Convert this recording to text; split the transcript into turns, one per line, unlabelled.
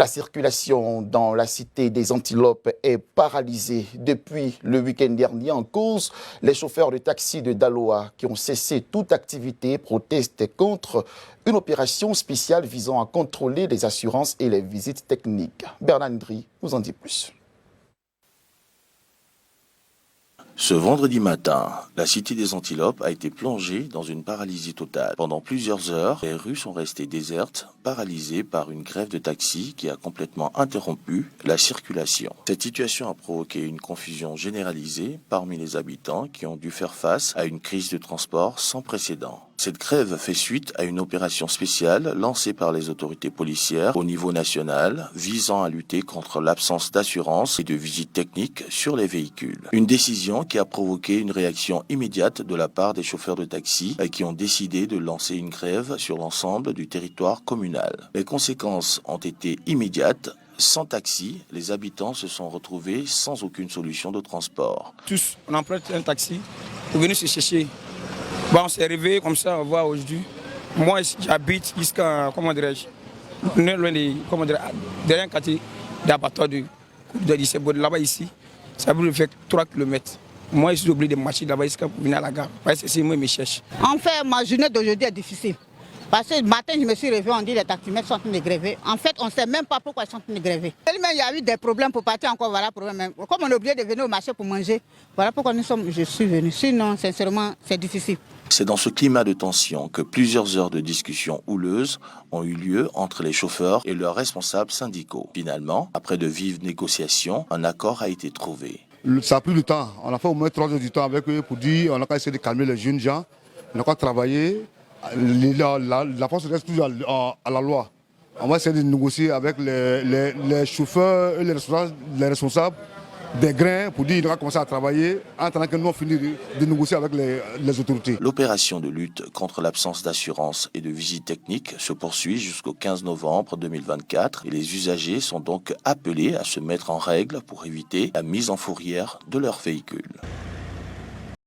La circulation dans la cité des Antilopes est paralysée depuis le week-end dernier. En cause, les chauffeurs de taxi de Daloa qui ont cessé toute activité protestent contre une opération spéciale visant à contrôler les assurances et les visites techniques. Bernard Ndri vous en dit plus.
Ce vendredi matin, la cité des Antilopes a été plongée dans une paralysie totale. Pendant plusieurs heures, les rues sont restées désertes, paralysées par une grève de taxi qui a complètement interrompu la circulation. Cette situation a provoqué une confusion généralisée parmi les habitants qui ont dû faire face à une crise de transport sans précédent. Cette grève fait suite à une opération spéciale lancée par les autorités policières au niveau national visant à lutter contre l'absence d'assurance et de visite technique sur les véhicules. Une décision qui a provoqué une réaction immédiate de la part des chauffeurs de taxi qui ont décidé de lancer une grève sur l'ensemble du territoire communal. Les conséquences ont été immédiates. Sans taxi, les habitants se sont retrouvés sans aucune solution de transport.
Tous, on emprunte un taxi pour venir se chercher. Bon, on s'est réveillé comme ça, on voit aujourd'hui. Moi, j'habite jusqu'à, derrière un quartier d'abattoir de lycée. Là-bas, ici, ça veut faire 3 km. Moi, je suis obligé de marcher là-bas jusqu'à venir à la gare. Parce que c'est moi qui me cherche.
En fait, ma journée d'aujourd'hui est difficile. Parce que le matin, je me suis réveillé, on dit que les taximètres sont en train de gréver. En fait, on ne sait même pas pourquoi ils sont en train de gréver. Il y a eu des problèmes pour partir encore, voilà problème. Comme on est obligé de venir au marché pour manger, voilà pourquoi je suis venu. Sinon, sincèrement, c'est difficile.
C'est dans ce climat de tension que plusieurs heures de discussions houleuses ont eu lieu entre les chauffeurs et leurs responsables syndicaux. Finalement, après de vives négociations, un accord a été trouvé.
Ça a pris du temps. On a fait au moins 3 heures du temps avec eux pour dire on a essayé de calmer les jeunes gens. On a travaillé. La force reste toujours à la loi. On va essayer de négocier avec les chauffeurs et les responsables des grains pour dire qu'on va commencer à travailler en attendant que nous on finisse de négocier avec les autorités.
L'opération de lutte contre l'absence d'assurance et de visite technique se poursuit jusqu'au 15 novembre 2024 et les usagers sont donc appelés à se mettre en règle pour éviter la mise en fourrière de leurs véhicules.